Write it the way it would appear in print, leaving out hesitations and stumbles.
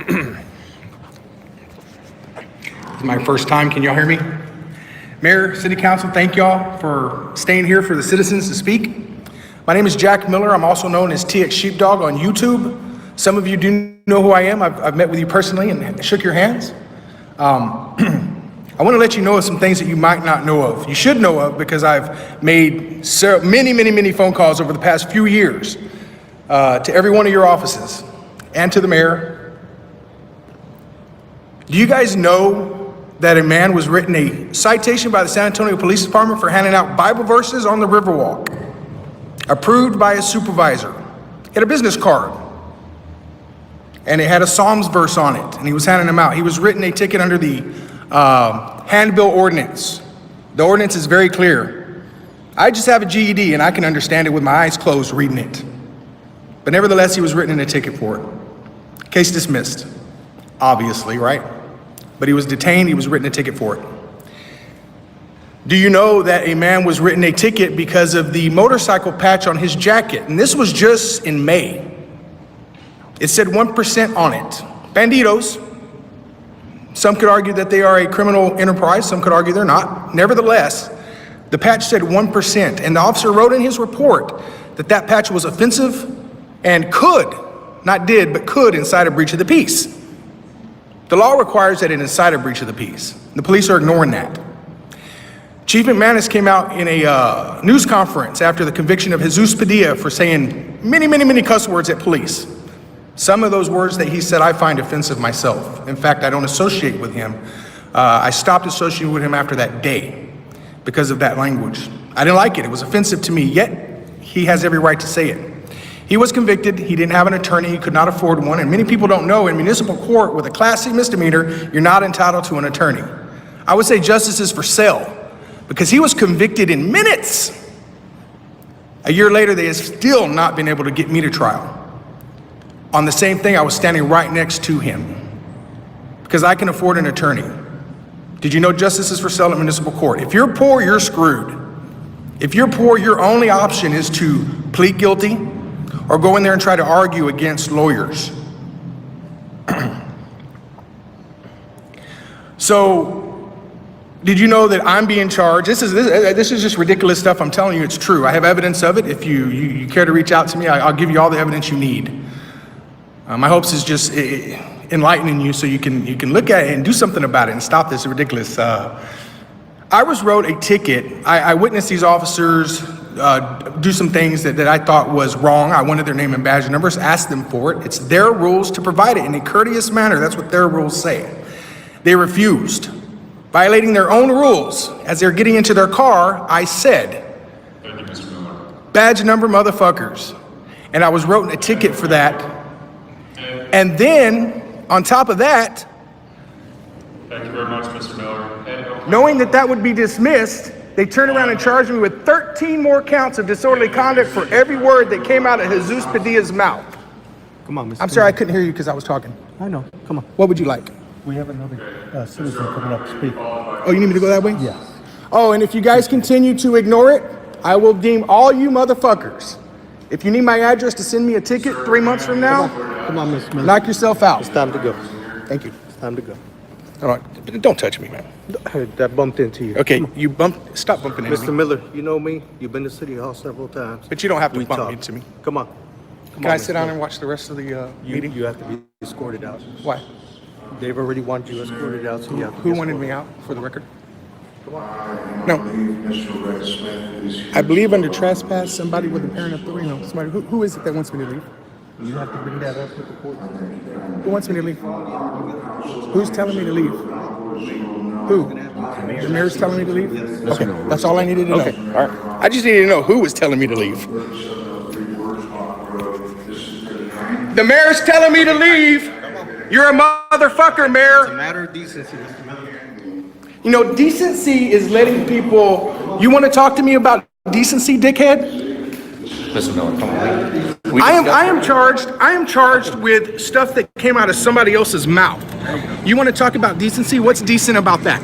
It's my first time. Can y'all hear me? Mayor, City Council, thank y'all for staying here for the citizens to speak. My name is Jack Miller. I'm also known as Txsheepdog on YouTube. Some of you do know who I am. I've met with you personally and shook your hands. I want to let you know of some things that you might not know of. You should know of because I've made many phone calls over the past few years to every one of your offices and to the mayor. Do you guys know that a man was written a citation by the San Antonio Police Department for handing out Bible verses on the Riverwalk, approved by his supervisor? He had a business card, and it had a Psalms verse on it, and he was handing them out. He was written a ticket under the handbill ordinance. The ordinance is very clear. I just have a GED, and I can understand it with my eyes closed reading it. But nevertheless, he was written a ticket for it. Case dismissed, obviously, right? But he was detained, he was written a ticket for it. Do you know that a man was written a ticket because of the motorcycle patch on his jacket? And this was just in May. It said 1% on it. Banditos. Some could argue that they are a criminal enterprise. Some could argue they're not. Nevertheless, the patch said 1%. And the officer wrote in his report that that patch was offensive and could, not did, but could incite a breach of the peace. The law requires that it incite a breach of the peace. The police are ignoring that. Chief McManus came out in a news conference after the conviction of Jesus Padilla for saying many cuss words at police. Some of those words that he said I find offensive myself. In fact, I don't associate with him. I stopped associating with him after that day because of that language. I didn't like it. It was offensive to me, yet he has every right to say it. He was convicted. He didn't have an attorney. He could not afford one. And many people don't know in municipal court with a Class C misdemeanor, you're not entitled to an attorney. I would say justice is for sale because he was convicted in minutes. A year later, they have still not been able to get me to trial. On the same thing, I was standing right next to him because I can afford an attorney. Did you know justice is for sale at municipal court? If you're poor, you're screwed. If you're poor, your only option is to plead guilty or go in there and try to argue against lawyers. So, did you know that I'm being charged? This is just ridiculous stuff. I'm telling you, it's true. I have evidence of it. If you care to reach out to me, I'll give you all the evidence you need. My hopes is just enlightening you so you can look at it and do something about it and stop this ridiculous. I was wrote a ticket. I witnessed these officers do some things that I thought was wrong. I wanted their name and badge numbers, asked them for it. It's their rules to provide it in a courteous manner. That's what their rules say. They refused. Violating their own rules. As they're getting into their car, I said, "Thank you, Mr. Miller. Badge number motherfuckers." And I was wrote a ticket for that. And then, on top of that, thank you very much, Mr. Miller. Knowing that that would be dismissed, they turned around and charged me with 13 more counts of disorderly conduct for every word that came out of Jesus Padilla's mouth. Come on, Mr. I'm sorry, I couldn't hear you because I was talking. I know. Come on. What would you like? We have another citizen coming up to speak. Oh, you need me to go that way? Yeah. Oh, and if you guys continue to ignore it, I will deem all you motherfuckers. If you need my address to send me a ticket 3 months from now, Come on, Mr. Miller. knock yourself out. It's time to go. Thank you. It's time to go. All right, don't touch me, man. That bumped into you. Okay, you stop bumping into Mr. me. Miller, you know me. You've been to City Hall several times. But you don't have to We bump talked. into me. Come on. Can I sit down and watch the rest of the meeting? You have to be escorted out. Why? They've already wanted you escorted out, so you have to be Who wanted me escorted. out, for the record? No. I believe under trespass, somebody with apparent authority, somebody, who is it that wants me to leave? You have to bring that up with the court. Who wants me to leave? Who's telling me to leave? Who? The mayor's telling me to leave? Okay, that's all I needed to know. Okay, all right. I just needed to know who was telling me to leave. The mayor's telling me to leave. You're a motherfucker, Mayor. It's a matter of decency, Mr. Miller. You know, decency is letting people. You want to talk to me about decency, dickhead? Mr. Miller, come on. I am charged with stuff that came out of somebody else's mouth. You want to talk about decency? What's decent about that?